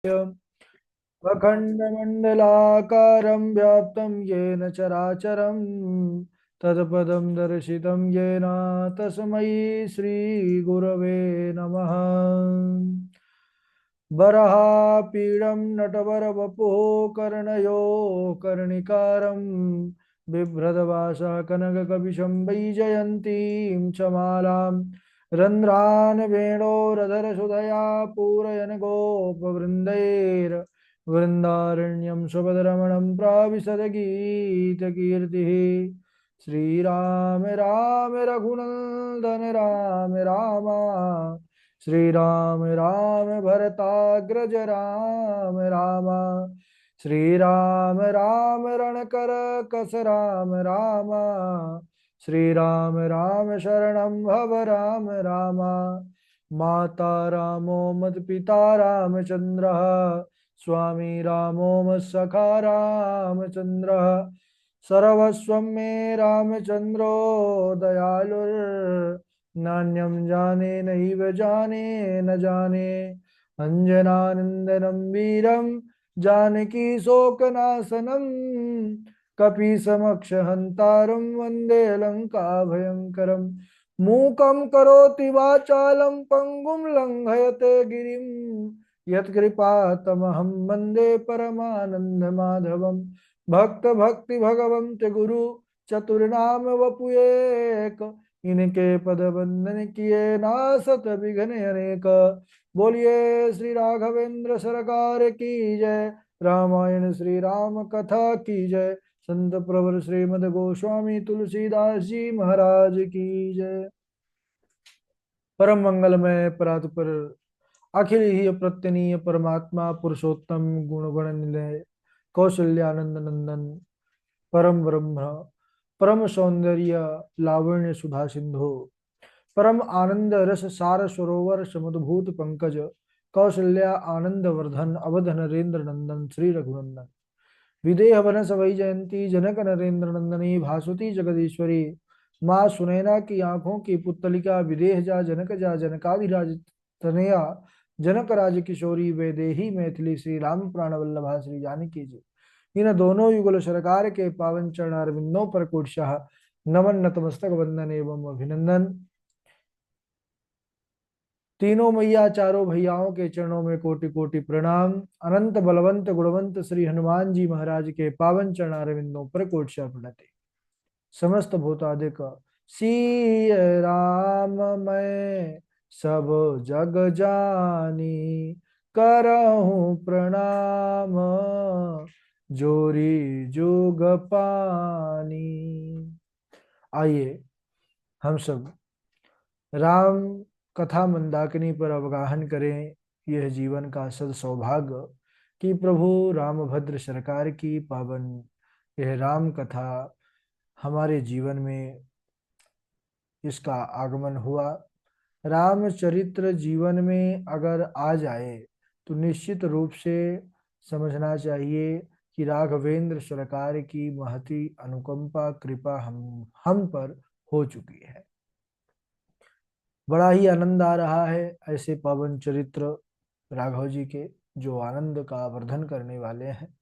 अखण्डमण्डलाकारं व्याप्तं येन चराचरं तत्पदं दर्शितं येन तस्मै श्रीगुरवे नमः। वराहपीडं नटवरवपुः कर्णयो कर्णिकारं बिभ्रदवासः कनककपिशं वैजयन्तीं च मालां रन्ध्रान् वेणोरधरसुधया पूरयन् गोपवृन्दैर्वृन्दारण्यं सुभद्रमणं प्राविशद्गीतकीर्तिः। श्रीराम राम रघुनन्दन राम राम, श्रीराम राम भरताग्रज राम राम, श्रीराम राम रणकर कस राम राम, श्रीराम राम शरणं भव राम राम। माता रामो मत्पिता रामचन्द्रः, स्वामी रामो मत्सखा रामचन्द्रः, सर्वस्वं मे रामचन्द्रो दयालुर्नान्यं जाने नैव जाने न जाने। अञ्जनानन्दनं वीरं जानकी शोकनाशनं कपीसमक्षहन्तारं वन्दे लङ्काभयङ्करम्। मूकं करोति वाचालं पङ्गुं लङ्घयते गिरिं यत्कृपातमहं वन्दे परमानन्दमाधवम्। भक्त भक्ति भगवंत गुरु चतुर्नाम वपुएक, इनके पद बंदन किए नासत विघ्न अनेक। बोलिए श्री राघवेंद्र सरकार की जय, रामायण श्री राम कथा की जय, संत प्रवर श्रीमद गोस्वामी तुलसीदास जी महाराज की जय। परम मंगलमय परात्पर अखिल ही प्रत्यनीय परमात्मा पुरुषोत्तम गुणगण निलय कौशल्यानंद नंदन परम ब्रह्म परम सौंदर्य लावण्य सुधा सिंधु परम आनंद रस सार सरोवर समुद्भूत पंकज कौशल्या आनंद वर्धन अवध नरेंद्र नंदन श्री रघुनंदन विदेह वनस वही जयंती जनक नरेंद्र नंदनी भासुती जगदीश्वरी माँ सुनैना की आंखों की पुतलिका विदेह जा जनकाधिराज तनया जनक राज किशोरी वैदेही मैथिली श्री राम प्राण वल्लभा श्री जानकी जी। इन दोनों युगल सरकार के पावन चरणारविंदों पर कोटशाह नमन नतमस्तक वंदन एवं अभिनंदन। तीनों मैया चारों भैयाओं के चरणों में कोटि कोटि प्रणाम। अनंत बलवंत गुणवंत श्री हनुमान जी महाराज के पावन चरणारविंदों पर कोटशाह प्रणति। समस्त भूतादिक सिय राम मैं सब जग जानी, करहूं प्रणाम जोरी जुग पानी। आइए हम सब राम कथा मंदाकिनी पर अवगाहन करें। यह जीवन का सद सौभाग्य कि प्रभु रामभद्र सरकार की पावन यह राम कथा हमारे जीवन में इसका आगमन हुआ। रामचरित्र जीवन में अगर आ जाए तो निश्चित रूप से समझना चाहिए कि राघवेंद्र सरकार की महती अनुकंपा कृपा हम पर हो चुकी है। बड़ा ही आनंद आ रहा है ऐसे पावन चरित्र राघव जी के, जो आनंद का वर्धन करने वाले हैं।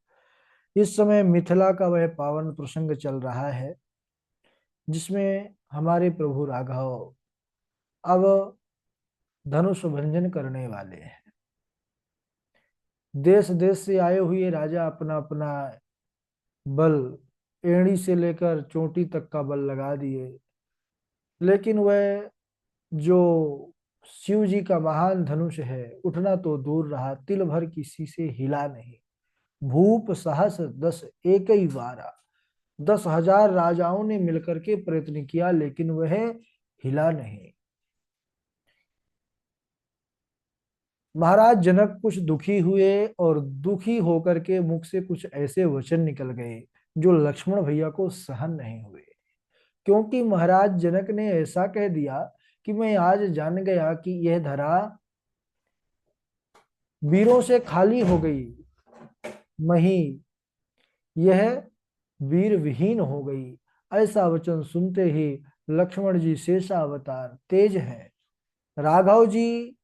इस समय मिथिला का वह पावन प्रसंग चल रहा है जिसमें हमारे प्रभु राघव अब धनुष भंजन करने वाले हैं। देश देश से आए हुए राजा अपना अपना बल एड़ी से लेकर चोटी तक का बल लगा दिए, लेकिन वह जो शिव जी का महान धनुष है उठना तो दूर रहा, तिल भर किसी से हिला नहीं। भूप सहस दस एक ही वारा, 10,000 राजाओं ने मिलकर के प्रयत्न किया लेकिन वह हिला नहीं। महाराज जनक कुछ दुखी हुए और दुखी होकर के मुख से कुछ ऐसे वचन निकल गए जो लक्ष्मण भैया को सहन नहीं हुए, क्योंकि महाराज जनक ने ऐसा कह दिया कि मैं आज जान गया कि यह धरा वीरों से खाली हो गई, मही यह वीर विहीन हो गई। ऐसा वचन सुनते ही लक्ष्मण जी शेषावतार तेज हैं, राघव जी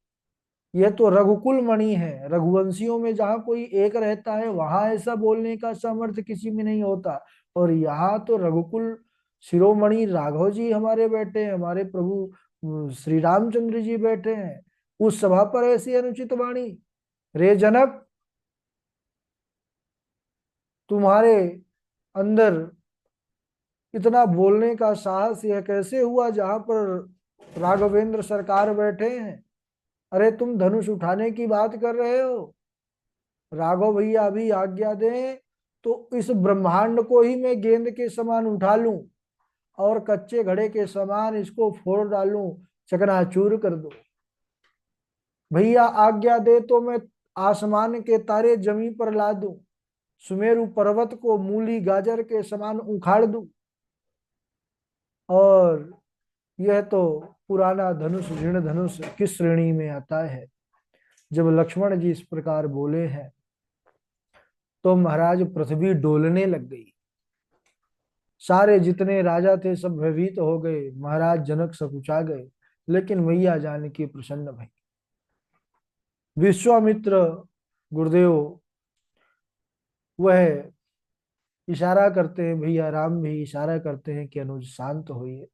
यह तो रघुकुल मणि है। रघुवंशियों में जहां कोई एक रहता है वहां ऐसा बोलने का सामर्थ्य किसी में नहीं होता, और यहाँ तो रघुकुल शिरोमणि राघव जी हमारे बैठे हैं, हमारे प्रभु श्री रामचंद्र जी बैठे हैं, उस सभा पर ऐसी अनुचित वाणी। रे जनक, तुम्हारे अंदर इतना बोलने का साहस यह कैसे हुआ जहां पर राघवेंद्र सरकार बैठे हैं? अरे तुम धनुष उठाने की बात कर रहे हो? राघव भैया अभी आज्ञा दें तो इस ब्रह्मांड को ही मैं गेंद के समान उठा लूं और कच्चे घड़े के समान इसको फोड़ डालूं, चकनाचूर कर दूं। भैया आज्ञा दे तो मैं आसमान के तारे जमीन पर ला दूं, सुमेरु पर्वत को मूली गाजर के समान उखाड़ दूं। और यह तो पुराना धनुष ऋण धनुष किस श्रेणी में आता है? जब लक्ष्मण जी इस प्रकार बोले हैं तो महाराज पृथ्वी डोलने लग गई। सारे जितने राजा थे सब भयभीत हो गए, महाराज जनक सकुचा गए, लेकिन मैया जानकी प्रसन्न भई। विश्वामित्र गुरुदेव वह इशारा करते हैं, भैया राम भी इशारा करते हैं कि अनुज शांत होइए।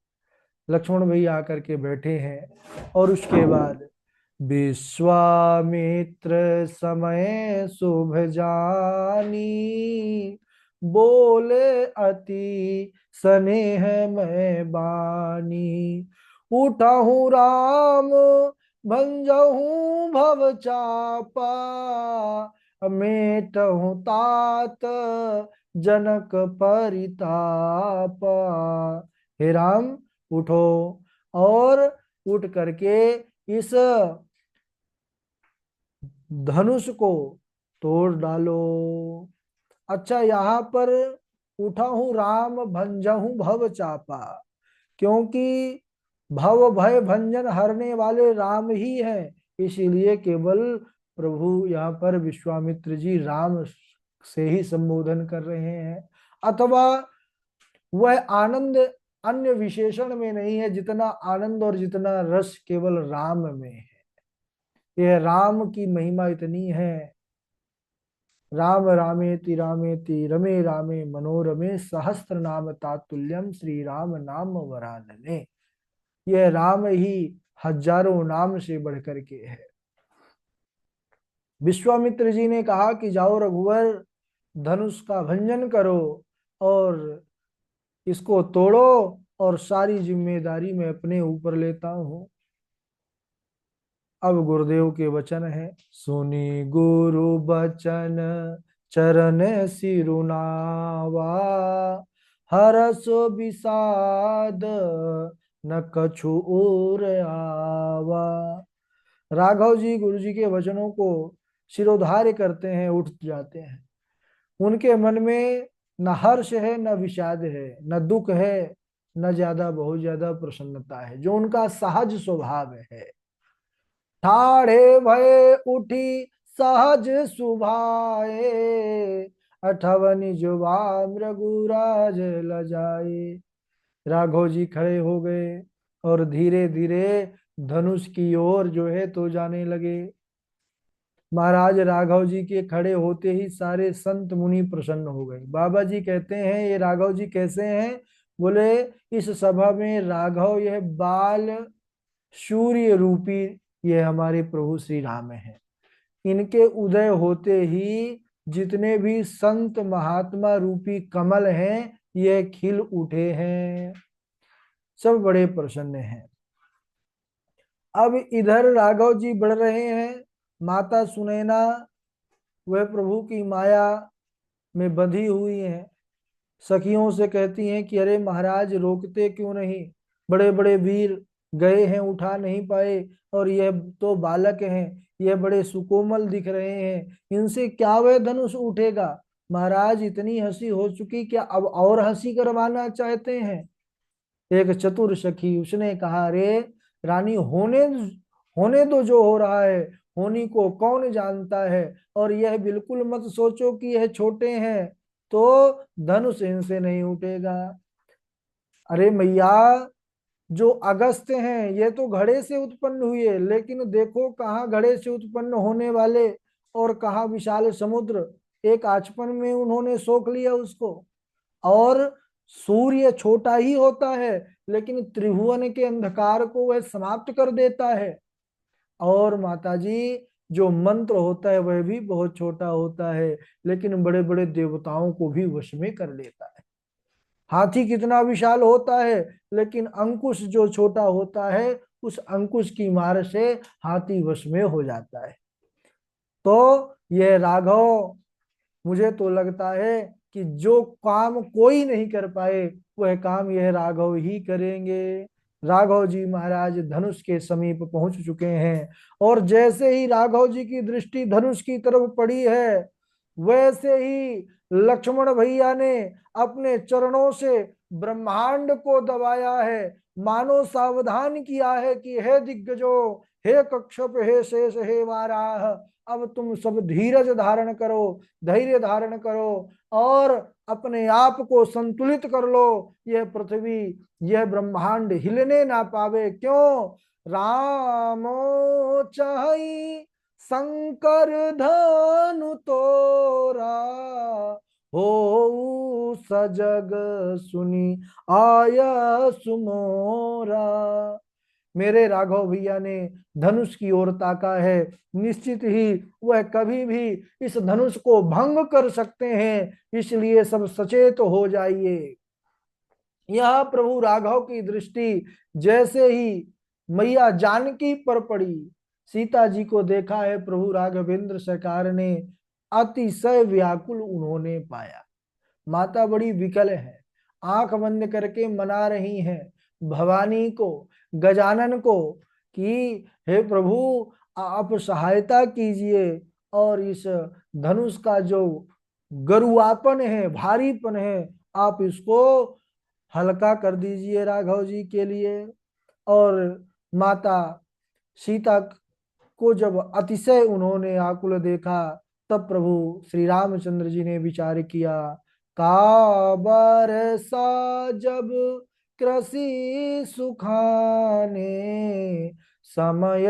लक्ष्मण भैया आकर के बैठे हैं और उसके बाद विश्वामित्र समय शुभ जानी, बोले अति स्नेह में बानी, उठाहूँ राम भंजहूँ भव चापा, मेटहूँ तात जनक परितापा। हे राम उठो और उठ करके इस धनुष को तोड़ डालो। अच्छा, यहाँ पर उठा हूं राम भंजहूं भव चापा, क्योंकि भव भय भंजन हरने वाले राम ही हैं, इसीलिए केवल प्रभु यहाँ पर विश्वामित्र जी राम से ही संबोधन कर रहे हैं। अथवा वह आनंद अन्य विशेषण में नहीं है जितना आनंद और जितना रस केवल राम में है। यह राम की महिमा इतनी है। राम रामेति रमे रामे मनोरमे सहस्त्र नाम तातुल्यम श्री राम नाम वरानने। यह राम ही हजारों नाम से बढ़कर के है। विश्वामित्र जी ने कहा कि जाओ रघुवर, धनुष का भंजन करो और इसको तोड़ो, और सारी जिम्मेदारी मैं अपने ऊपर लेता हूं। अब गुरुदेव के वचन है, सुनी गुरु बचन चरण सिरुनावा, हरस विषाद न कछु और आवा। राघव जी गुरु जी के वचनों को शिरोधार्य करते हैं, उठ जाते हैं। उनके मन में न हर्ष है, न विषाद है, न दुख है, न ज्यादा बहुत ज्यादा प्रसन्नता है, जो उनका सहज स्वभाव है। ठाढ़े भय उठी सहज सुभाए, अठवनि जुबा मृगुराज लजाए। राघव जी खड़े हो गए और धीरे धीरे धनुष की ओर जो है तो जाने लगे। महाराज राघव जी के खड़े होते ही सारे संत मुनि प्रसन्न हो गए। बाबा जी कहते हैं ये राघव जी कैसे हैं? बोले इस सभा में राघव यह बाल सूर्य रूपी ये हमारे प्रभु श्री राम हैं। इनके उदय होते ही जितने भी संत महात्मा रूपी कमल हैं ये खिल उठे हैं, सब बड़े प्रसन्न हैं। अब इधर राघव जी बढ़ रहे हैं, माता सुनैना वह प्रभु की माया में बंधी हुई हैं। सखियों से कहती हैं कि अरे महाराज रोकते क्यों नहीं, बड़े बड़े वीर गए हैं उठा नहीं पाए, और यह तो बालक हैं, यह बड़े सुकोमल दिख रहे हैं, इनसे क्या वह धनुष उठेगा? महाराज इतनी हंसी हो चुकी, क्या अब और हंसी करवाना चाहते हैं? एक चतुर सखी उसने कहा, रे रानी होने होने दो, जो हो रहा है होनी को कौन जानता है, और यह बिल्कुल मत सोचो कि यह छोटे हैं तो धनुष इनसे नहीं उठेगा। अरे मैया, जो अगस्त्य हैं ये तो घड़े से उत्पन्न हुए, लेकिन देखो कहाँ घड़े से उत्पन्न होने वाले और कहाँ विशाल समुद्र, एक आचमन में उन्होंने सोख लिया उसको। और सूर्य छोटा ही होता है लेकिन त्रिभुवन के अंधकार को वह समाप्त कर देता है। और माताजी जो मंत्र होता है वह भी बहुत छोटा होता है लेकिन बड़े बड़े देवताओं को भी वश में कर लेता है। हाथी कितना विशाल होता है लेकिन अंकुश जो छोटा होता है, उस अंकुश की मार से हाथी वश में हो जाता है। तो यह राघव, मुझे तो लगता है कि जो काम कोई नहीं कर पाए वह काम यह राघव ही करेंगे। राघव जी महाराज धनुष के समीप पहुंच चुके हैं और जैसे ही राघव जी की दृष्टि धनुष की तरफ पड़ी है, वैसे ही लक्ष्मण भैया ने अपने चरणों से ब्रह्मांड को दबाया है, मानो सावधान किया है कि हे दिग्गजो, हे कक्षप, हे शेष, हे वाराह, अब तुम सब धीरज धारण करो, धैर्य धारण करो और अपने आप को संतुलित कर लो। यह पृथ्वी, यह ब्रह्मांड हिलने ना पावे। क्यों? रामो चाहि शंकर धनु तोरा, हो सजग सुनी आया सुमोरा। मेरे राघव भैया ने धनुष की ओर ताका है, निश्चित ही वह कभी भी इस धनुष को भंग कर सकते हैं, इसलिए सब सचेत हो जाइए। यह प्रभु राघव की दृष्टि जैसे ही मैया जानकी पर पड़ी, सीता जी को देखा है प्रभु राघवेंद्र सरकार ने, अतिशय व्याकुल उन्होंने पाया। माता बड़ी विकल है, आंख बंद करके मना रही हैं भवानी को, गजानन को कि हे प्रभु आप सहायता कीजिए और इस धनुष का जो गरुआपन है, भारीपन है, आप इसको हल्का कर दीजिए राघव जी के लिए। और माता सीता को जब अतिशय उन्होंने आकुल देखा, तब प्रभु श्री रामचंद्र जी ने विचार किया, का बरसा जब कृषि सुखाने, समय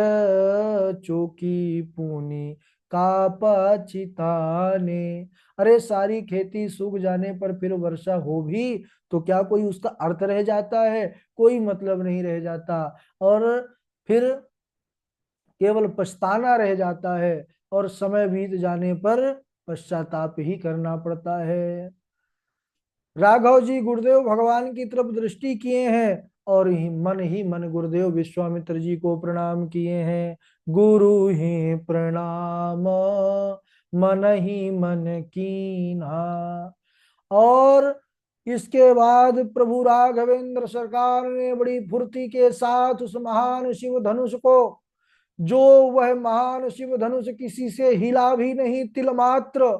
चूकी पुनि का पछिताने। अरे सारी खेती सूख जाने पर फिर वर्षा हो भी तो क्या कोई उसका अर्थ रह जाता है? कोई मतलब नहीं रह जाता, और फिर केवल पछताना रह जाता है और समय बीत जाने पर पश्चाताप ही करना पड़ता है। राघव जी गुरुदेव भगवान की तरफ दृष्टि किए हैं और ही मन गुरुदेव विश्वामित्र जी को प्रणाम किए हैं। गुरु ही प्रणाम, मन ही मन कीन्हा। और इसके बाद प्रभु राघवेंद्र सरकार ने बड़ी फुर्ती के साथ उस महान शिव धनुष को, जो वह महान शिव धनुष किसी से हिला भी नहीं तिल मात्र,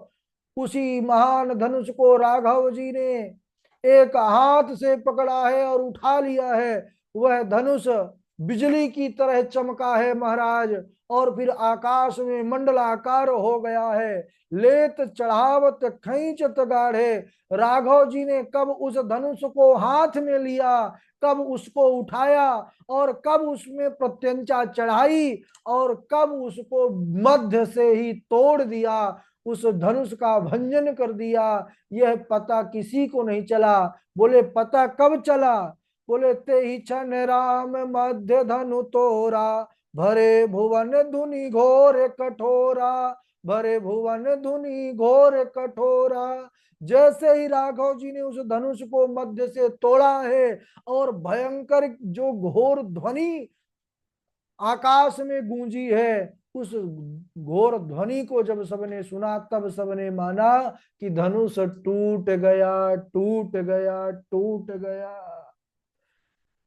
उसी महान धनुष को राघव जी ने एक हाथ से पकड़ा है और उठा लिया है। वह धनुष बिजली की तरह चमका है महाराज, और फिर आकाश में मंडलाकार हो गया है। लेत चढ़ावत खींचत गाढ़े, राघव जी ने कब उस धनुष को हाथ में लिया, कब उसको उठाया और कब उसमें प्रत्यंचा चढ़ाई और कब उसको मध्य से ही तोड़ दिया, उस धनुष का भंजन कर दिया, यह पता किसी को नहीं चला। बोले पता कब चला? बोले ते ही क्षण राम मध्य धनु तोरा, भरे भुवन धुनि घोर कठोरा, भरे भुवन धुनि घोर कठोरा। जैसे ही राघव जी ने उस धनुष को मध्य से तोड़ा है और भयंकर जो घोर ध्वनि आकाश में गूंजी है, उस घोर ध्वनि को जब सबने सुना तब सबने माना कि धनुष टूट गया, टूट गया, टूट गया।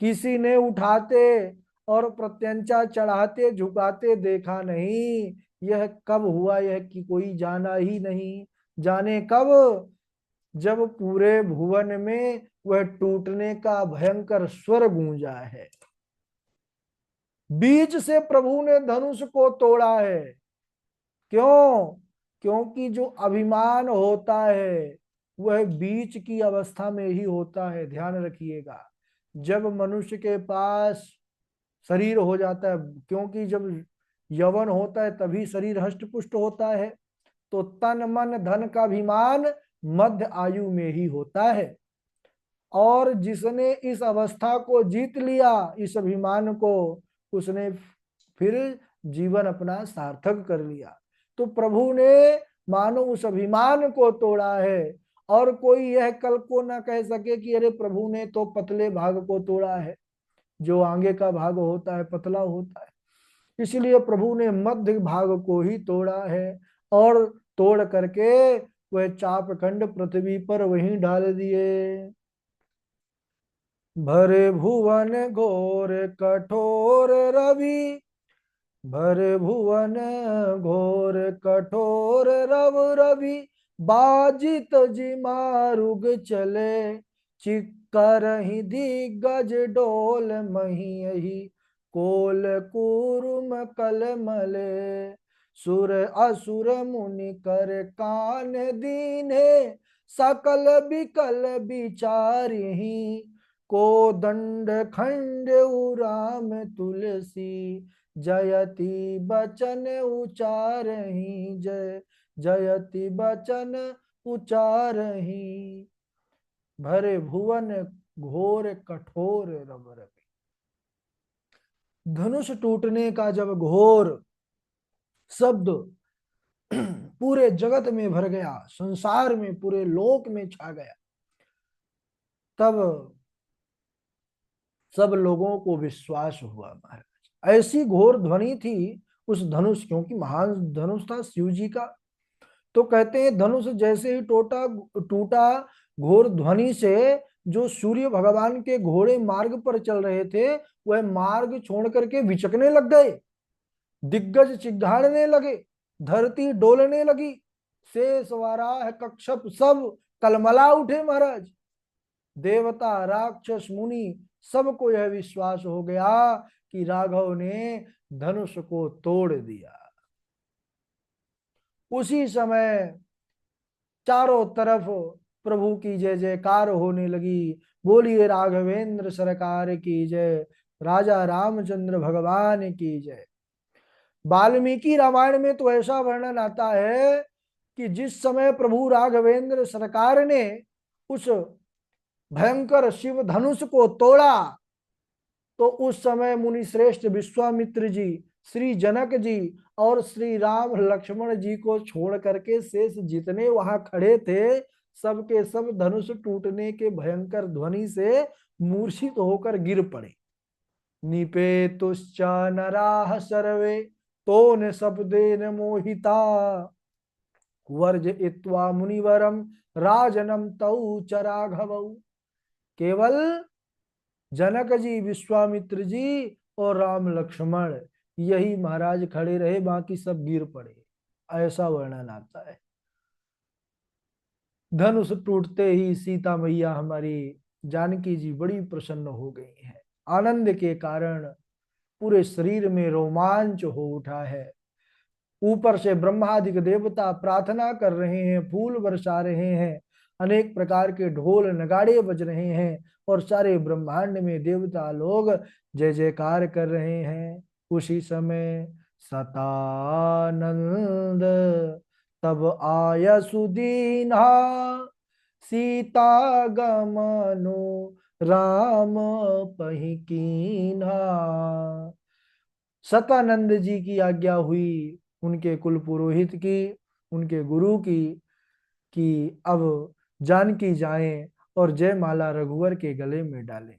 किसी ने उठाते और प्रत्यंचा चढ़ाते झुकाते देखा नहीं। यह कब हुआ, यह कि कोई जाना ही नहीं। जाने कब? जब पूरे भुवन में वह टूटने का भयंकर स्वर गूंजा है। बीच से प्रभु ने धनुष को तोड़ा है। क्यों? क्योंकि जो अभिमान होता है वह बीच की अवस्था में ही होता है, ध्यान रखिएगा। जब मनुष्य के पास शरीर हो जाता है, क्योंकि जब यौवन होता है तभी शरीर हष्ट पुष्ट होता है, तो तन मन धन का अभिमान मध्य आयु में ही होता है। और जिसने इस अवस्था को जीत लिया, इस अभिमान को, उसने फिर जीवन अपना सार्थक कर लिया। तो प्रभु ने मानो उस अभिमान को तोड़ा है, और कोई यह कल को ना कह सके कि अरे प्रभु ने तो पतले भाग को तोड़ा है। जो आगे का भाग होता है पतला होता है, इसलिए प्रभु ने मध्य भाग को ही तोड़ा है, और तोड़ करके वह चाप खंड पृथ्वी पर वहीं डाल दिए। भरे भुवन घोर कठोर रवि, भरे भुवन घोर कठोर रव रवि, बाजित जी मारुग चले, चिक्कर ही दिग्गज डोल मही, कोल कुरुम कल मले, सुर असुर मुनि कर कान दीने, सकल बिकल विचारी, को दंड खंड राम तुलसी, जयति बचन उचारही, जय जयति बचन उचारही। भरे भुवन घोर कठोर रव रवि। धनुष टूटने का जब घोर शब्द पूरे जगत में भर गया, संसार में पूरे लोक में छा गया, तब सब लोगों को विश्वास हुआ महाराज। ऐसी घोर ध्वनि थी उस धनुष, क्योंकि महान धनुष था शिव जी का। तो कहते हैं धनुष जैसे ही टूटा टूटा, घोर ध्वनि से जो सूर्य भगवान के घोड़े मार्ग पर चल रहे थे, वह मार्ग छोड़ करके विचकने लग गए, दिग्गज चिघाड़ने लगे, धरती डोलने लगी, शेष वाराह कक्षप सब कलमला उठे महाराज। देवता राक्षस मुनि सबको यह विश्वास हो गया कि राघव ने धनुष को तोड़ दिया। उसी समय चारों तरफ प्रभु की जय जयकार होने लगी। बोलिए राघवेंद्र सरकार की जय, राजा रामचंद्र भगवान की जय। वाल्मीकि रामायण में तो ऐसा वर्णन आता है कि जिस समय प्रभु राघवेंद्र सरकार ने उस भयंकर शिव धनुष को तोड़ा, तो उस समय मुनि श्रेष्ठ विश्वामित्र जी, श्री जनक जी और श्री राम लक्ष्मण जी को छोड़ करके शेष जितने वहां खड़े थे, सबके सब धनुष टूटने के भयंकर ध्वनि से मूर्छित होकर गिर पड़े। निपे तुश्च नराः सर्वे, तो न शब्देन मोहिता, वर्ज इत्वा मुनिवरम राजनम तौ च राघवौ। केवल जनक जी, विश्वामित्र जी और राम लक्ष्मण यही महाराज खड़े रहे, बाकी सब गिर पड़े, ऐसा वर्णन आता है। धनुष टूटते ही सीता मैया हमारी जानकी जी बड़ी प्रसन्न हो गई हैं। आनंद के कारण पूरे शरीर में रोमांच हो उठा है। ऊपर से ब्रह्मादिक देवता प्रार्थना कर रहे हैं, फूल बरसा रहे हैं, अनेक प्रकार के ढोल नगाड़े बज रहे हैं, और सारे ब्रह्मांड में देवता लोग जय जयकार कर रहे हैं। उसी समय सतानंद तब आय सुदीना, सीता गमनो राम पही कीन्हा। सतानंद जी की आज्ञा हुई, उनके कुल पुरोहित की, उनके गुरु की, कि अब जानकी जाएं और जयमाला रघुवर के गले में डालें।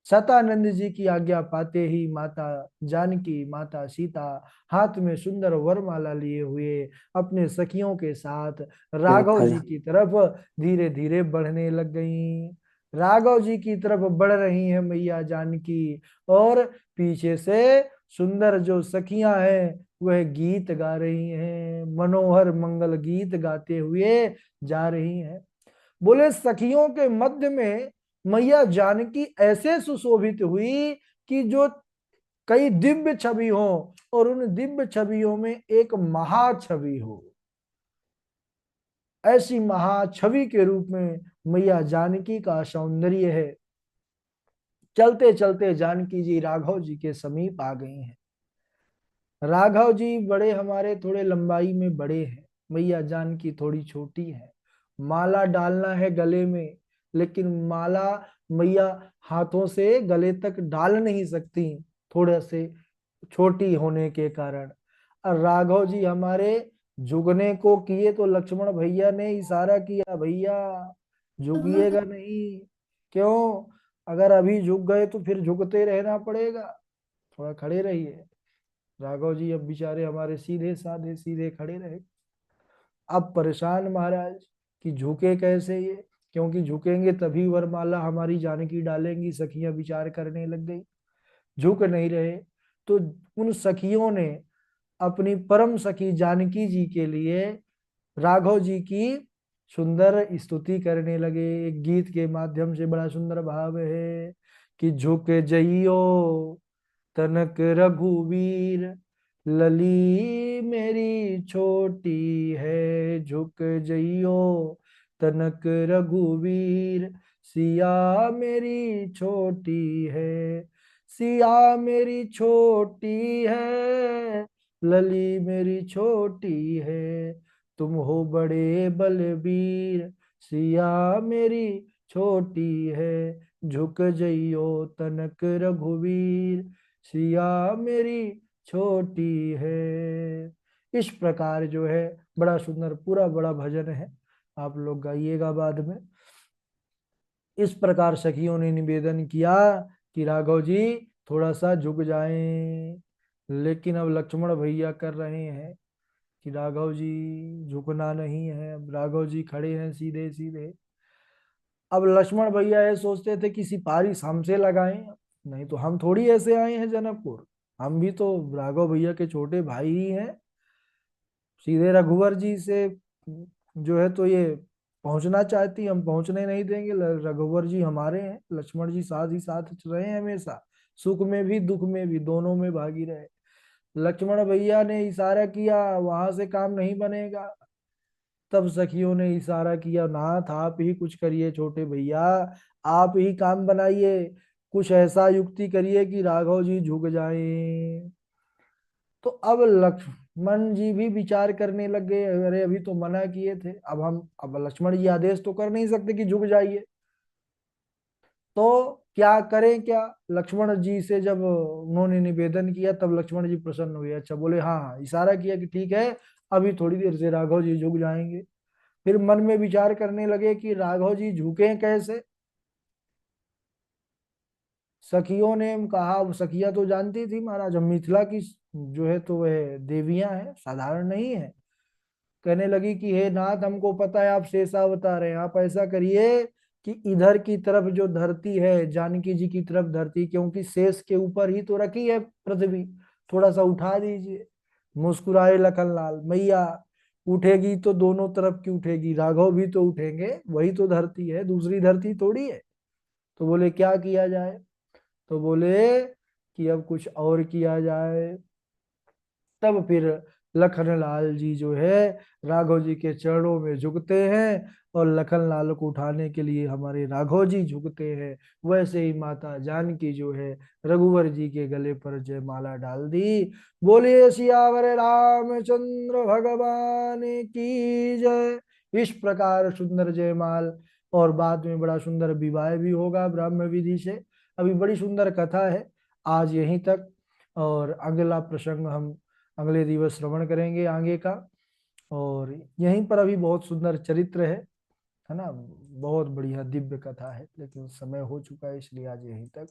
सतानंद जी की आज्ञा पाते ही माता जानकी, माता सीता हाथ में सुंदर वरमाला लिए हुए अपने सखियों के साथ राघव जी की तरफ धीरे धीरे बढ़ने लग गई। राघव जी की तरफ बढ़ रही हैं मैया जानकी, और पीछे से सुंदर जो सखियां हैं वह गीत गा रही हैं, मनोहर मंगल गीत गाते हुए जा रही हैं। बोले सखियों के मध्य में मैया जानकी ऐसे सुशोभित हुई कि जो कई दिव्य छवि हो, और उन दिव्य छवियों में एक महाछवि हो। ऐसी महाछवि के रूप में मैया जानकी का सौंदर्य है। चलते चलते जानकी जी राघव जी के समीप आ गई हैं। राघव जी बड़े हमारे थोड़े लंबाई में बड़े हैं, मैया जानकी थोड़ी छोटी है। माला डालना है गले में, लेकिन माला मैया हाथों से गले तक डाल नहीं सकती, थोड़े से छोटी होने के कारण। और राघव जी हमारे झुकने को किए तो लक्ष्मण भैया ने इशारा किया, भैया झुकिएगा नहीं। क्यों? अगर अभी झुक गए तो फिर झुकते रहना पड़ेगा, थोड़ा खड़े रहिए। राघव जी अब बेचारे हमारे सीधे साधे सीधे खड़े रहे। अब परेशान महाराज कि झुके कैसे ये, क्योंकि झुकेंगे तभी वरमाला हमारी जानकी डालेंगी। सखियां विचार करने लग गई, झुक नहीं रहे। तो उन सखियों ने अपनी परम सखी जानकी जी के लिए राघव जी की सुंदर स्तुति करने लगे। एक गीत के माध्यम से बड़ा सुंदर भाव है कि झुक जइयो तनक रघुवीर, लली मेरी छोटी है। झुक जइयो तनक रघुवीर, सिया मेरी छोटी है। सिया मेरी छोटी है, लली मेरी छोटी है। तुम हो बड़े बलबीर, सिया मेरी छोटी है। झुक जइयो तनक रघुवीर, सिया मेरी छोटी है। इस प्रकार जो है बड़ा सुंदर पूरा बड़ा भजन है, आप लोग गाइएगा बाद में। इस प्रकार सखियों ने निवेदन किया कि राघव जी थोड़ा सा झुक जाएं, लेकिन अब लक्ष्मण भैया कर रहे हैं कि राघव जी झुकना नहीं है। अब राघव जी खड़े हैं सीधे सीधे। अब लक्ष्मण भैया ये सोचते थे कि सिपारिश हमसे लगाएं, नहीं तो हम थोड़ी ऐसे आए हैं जनकपुर, हम भी तो राघव भैया के छोटे भाई ही हैं। सीधे रघुवर जी से जो है तो ये पहुंचना चाहती, हम पहुंचने नहीं देंगे। रघुवर जी हमारे हैं, लक्ष्मण जी साथ ही साथ रहे हैं हमेशा, सुख में भी दुख में भी दोनों में भागी रहे। लक्ष्मण भैया ने इशारा किया, वहां से काम नहीं बनेगा। तब सखियों ने इशारा किया, नाथ आप ही कुछ करिए छोटे भैया, आप ही काम बनाइए, कुछ ऐसा युक्ति करिए कि राघव जी झुक जाएं। तो अब लक्ष्मण जी भी विचार करने लग गए, अरे अभी तो मना किए थे, अब लक्ष्मण जी आदेश तो कर नहीं सकते कि झुक जाइए। तो क्या करें क्या? लक्ष्मण जी से जब उन्होंने निवेदन किया तब लक्ष्मण जी प्रसन्न हुए, अच्छा बोले हाँ हाँ, इशारा किया कि ठीक है, अभी थोड़ी देर से राघव जी झुक जाएंगे। फिर मन में विचार करने लगे कि राघव जी झुके कैसे। सखियों ने कहा, सखियां तो जानती थी महाराज, हम मिथिला की जो है तो वह देवियां हैं, साधारण नहीं है। कहने लगी कि हे नाथ, हमको पता है आप शेषावतार हैं, आप ऐसा करिए कि इधर की तरफ जो धरती है, जानकी जी की तरफ धरती, क्योंकि शेष के ऊपर ही तो रखी है पृथ्वी, थोड़ा सा उठा दीजिए। मुस्कुराए लखनलाल, मैया उठेगी तो दोनों तरफ की उठेगी, राघव भी तो उठेंगे, वही तो धरती है, दूसरी धरती थोड़ी है। तो बोले क्या किया जाए? तो बोले कि अब कुछ और किया जाए। तब फिर लखनलाल जी जो है राघव जी के चरणों में झुकते हैं, और लखनलाल को उठाने के लिए हमारे राघव जी झुकते हैं। वैसे ही माता जानकी जो है रघुवर जी के गले पर जयमाला डाल दी। बोलिए सियावर रामचंद्र भगवान की जय। इस प्रकार सुंदर जयमाल, और बाद में बड़ा सुंदर विवाह भी होगा ब्राह्मण विधि से। अभी बड़ी सुंदर कथा है, आज यहीं तक, और अगला प्रसंग हम अगले दिवस श्रवण करेंगे आगे का। और यहीं पर अभी बहुत सुंदर चरित्र है ना, बहुत बढ़िया दिव्य कथा है, लेकिन समय हो चुका है इसलिए आज यहीं तक।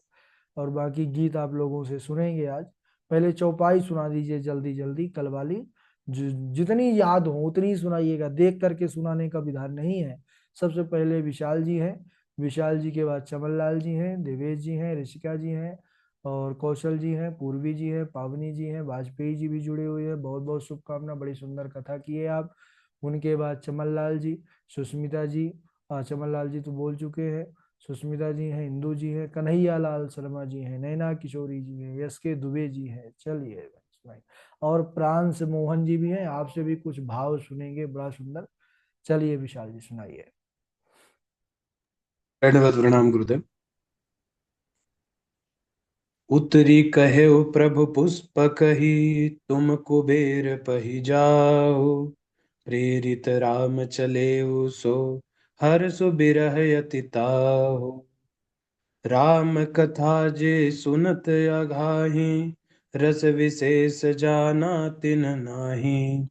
और बाकी गीत आप लोगों से सुनेंगे आज। पहले चौपाई सुना दीजिए जल्दी जल्दी, कल वाली जितनी याद हो उतनी ही सुनाइएगा, देख करके सुनाने का विधान नहीं है। सबसे पहले विशाल जी हैं, विशाल जी के बाद चमन लाल जी हैं, देवेश जी हैं, ऋषिका जी हैं, और कौशल जी हैं, पूर्वी जी हैं, पावनी जी हैं, वाजपेयी जी भी जुड़े हुए हैं। बहुत बहुत शुभकामना, बड़ी सुंदर कथा की है आप। उनके बाद चमन लाल जी, सुष्मिता जी, चमन लाल जी तो बोल चुके हैं, सुष्मिता जी हैं, इंदू जी हैं, कन्हैया लाल शर्मा जी हैं, नैना किशोरी जी हैं, यस के दुबे जी हैं। चलिए भाई, और प्रांश मोहन जी भी हैं, आपसे भी कुछ भाव सुनेंगे बड़ा सुंदर। चलिए विशाल जी सुनाइए। दंडवत प्रणाम गुरुदेव। उतरी कहे प्रभु पुष्पक ही, तुम कुबेर पही जाओ। प्रेरित राम चले सो, हर सु बिरह अति ताहो। राम कथा जे सुनत अघाही, रस विशेष जाना तिन नाही।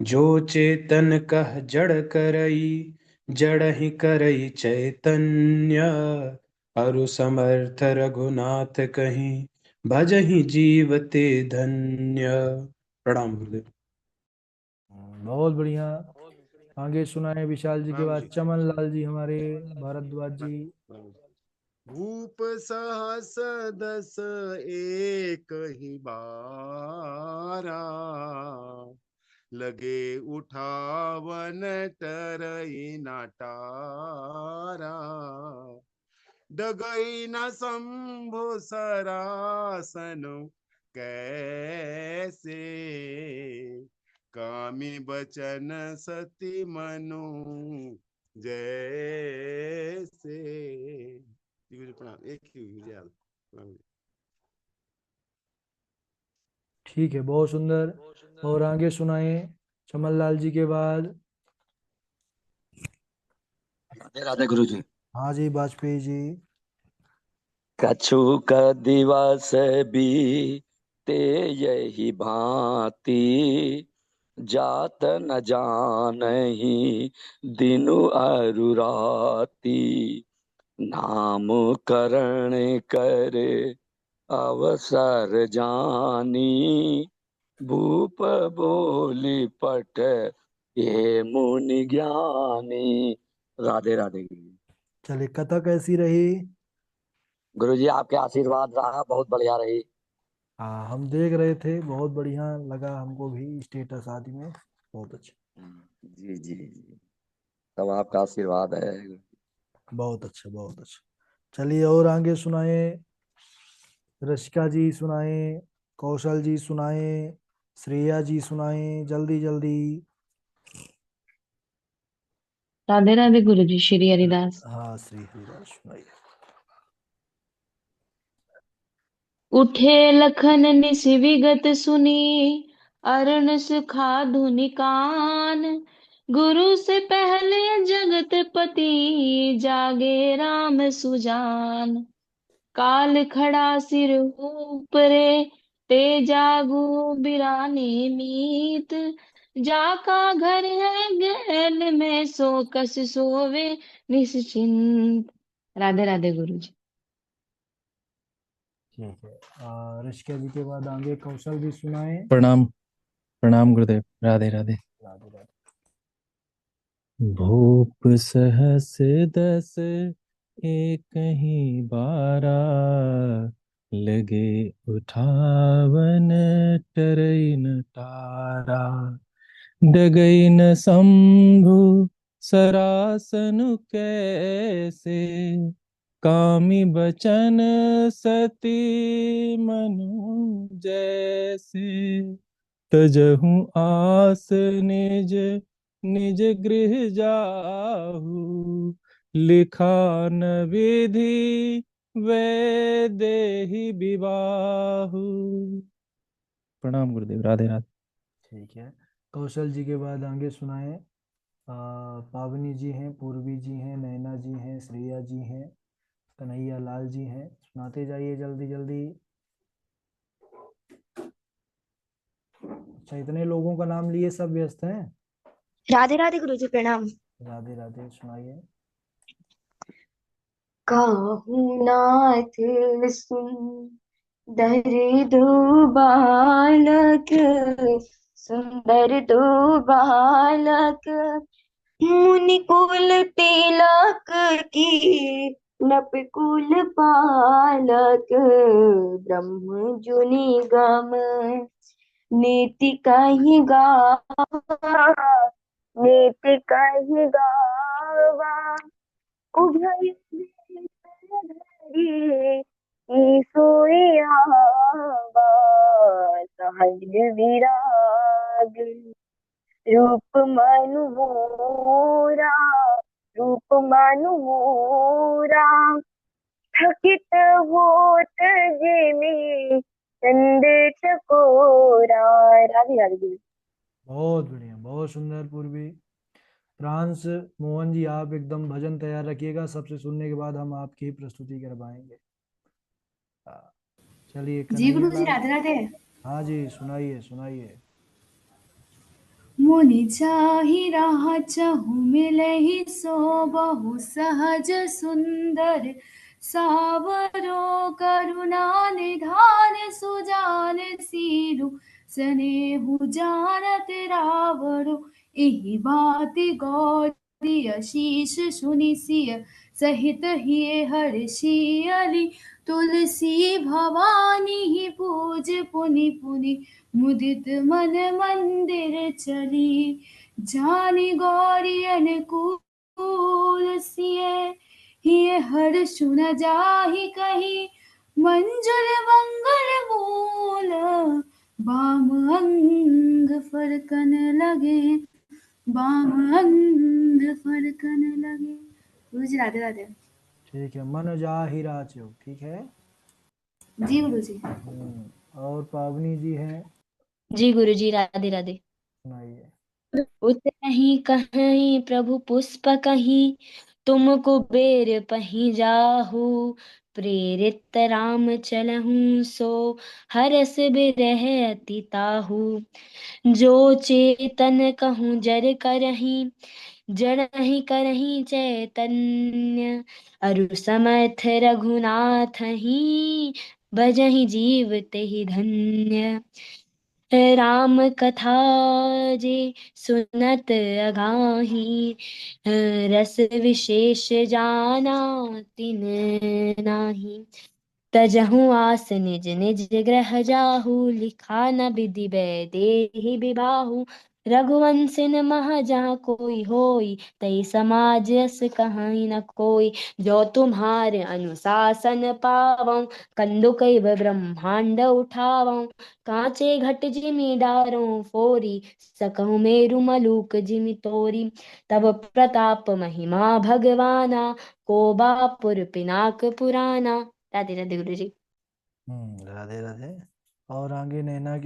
जो चेतन कह जड़ करई, जड़ ही करई चैतन्य। अरु समर्थ रघुनाथ कहीं, भजहि जीवते धन्य। प्रणाम गुरुदेव। बहुत बढ़िया। आगे सुनाए विशाल जी के राम बाद जी। चमन लाल जी हमारे, भारद्वाज जी। भूप सहस दस एक ही बारा, लगे उठावन टरई नाटारा। डगई न शंभु सरासन कैसे, कामी बचन सती मनु जैसे। प्रणाम। एक ही हुई याद। प्रणाम। ठीक है, बहुत सुंदर। और आगे सुनाए चमन लाल जी के बाद। राधे राधे गुरु जी। हाँ जी, वाजपेयी जी। कछु क दिवस बीते यही भांति, जात न जानही दिनु अरु राति। नाम करण कर अवसर जानी, भूप बोली पट ये मुनि ज्ञानी। राधे राधे गुरु जी। चलिए, कथा कैसी रही? गुरु जी आपके आशीर्वाद रहा, बहुत बढ़िया रही। हाँ, हम देख रहे थे, बहुत बढ़िया लगा हमको भी स्टेटस आदि में, बहुत अच्छा। जी जी जी, सब आपका आशीर्वाद है। बहुत अच्छा, बहुत अच्छा। चलिए, और आगे सुनाए। रशिका जी सुनाए, कौशल जी सुनाए, श्रेया जी सुनाए, जल्दी जल्दी। राधे राधे गुरु जी, श्री हरिदास। हाँ, श्री हरिदास सुनाइए। उठे लखन निस विगत सुनी, अरुण सुखा धुनि कान। गुरु से पहले जगत पति, जागे राम सुजान। काल खड़ा सिर ऊपरे, ते जागू बिराने मीत। जाका घर है गैल में, सो कस सोवे निश्चिंत। राधे राधे गुरु जी। ठीक है। रशिका जी के बाद आगे कौशल जी सुनाए। प्रणाम। प्रणाम गुरुदेव। राधे राधे। राधे राधे। भूप सहस दस एक ही बारा, लगे उठावन टरई न टारा। डगई न शंभु सरासनु कैसे, कामी बचन सती मनु जैसे। तजहु आस निज निज गृह जाहु, लिखा न विधि वे देहि विवाहु। प्रणाम गुरुदेव। राधे राधे। ठीक है। कौशल जी के बाद आगे सुनाए। पावनी जी हैं, पूर्वी जी हैं, नैना जी हैं, श्रेया जी हैं, कन्हैया लाल जी हैं। सुनाते जाइए जल्दी जल्दी। अच्छा, इतने लोगों का नाम लिए सब व्यस्त हैं। राधे राधे गुरु जी, प्रणाम। राधे राधे सुनाइए। काहू नाथ सुन दो बालक, सुंदर दो बालक। मुनि कुल तिलक की, नपकुल पालक। ब्रह्म जुनि गम नीति कहि गावा, नीति कहि गावा। उभय धरि सोयावा, सहज विराग। रूप मनु मोरा, रूप मनु मोरा। थकित होत जिमि चंद चकोरा। राधे राधे जी। बहुत बढ़िया, बहुत सुंदर पूर्वी। फ्रांस मोहन जी, आप एकदम भजन तैयार रखिएगा, सबसे सुनने के बाद हम आपकी प्रस्तुति करवाएंगे। हाँ, चलिए जी कन्हैया गुरु जी, लाल। राधे राधे। हाँ जी, सुनाइए सुनाइए। मुनि चाहि राह चहु मिलहि सो बहु सहज सुंदर सावरो करुणा निधान सुजान सीरु सनेहु जानत रावरो। एहि बाति गौरी अशीष सुनि सिय सहित हिय हर्षियली तुलसी भवानी पूज पुनि पुनि मुदित मन मंदिर चली। जानी गौरी अनुकूल सिए हिय हर्ष न जाहि कही मंजुल मंगल मूल। बाम अंग फरकन लगे, बाम अंग फरकन लगे। गुरु जी राधे राधे। ठीक है, मन जाहि राचो, ठीक है। जी गुरु जी। और पावनी जी हैं, जी गुरु जी, राधे राधे। सुनाइए। उतरहि कहीं प्रभु पुष्प कहीं, तुम कुबेर पहीं जाहु। प्रेरित राम चलहु सो, हरस बिरह अति ताहू। जो चेतन कहूँ जर करहीं, जड़हि करहीं चैतन्य। अरु समर्थ रघुनाथहि, भजहि जीव तेहि धन्य। राम कथा जे सुनत अगाही, रस विशेष जाना तिन नाही। तजहु आस निज निज ग्रह जाहु, लिखा न विधि वैदेही विबाहु। रघुवंश मह जहाँ कोई होई, तई समाज अस कहाई न कोई। जो तुम्हारे अनुशासन पावऊं, कंदु कई ब्रह्मांड उठावऊं। कांचे घट जिमि डारों फोरी, सकहु मेरु मलूक जिमि तोरी। तब प्रताप महिमा भगवाना, को बापुर पिनाक पुराना। राधे राधे गुरु जी। राधे राधे। और आगे नैना की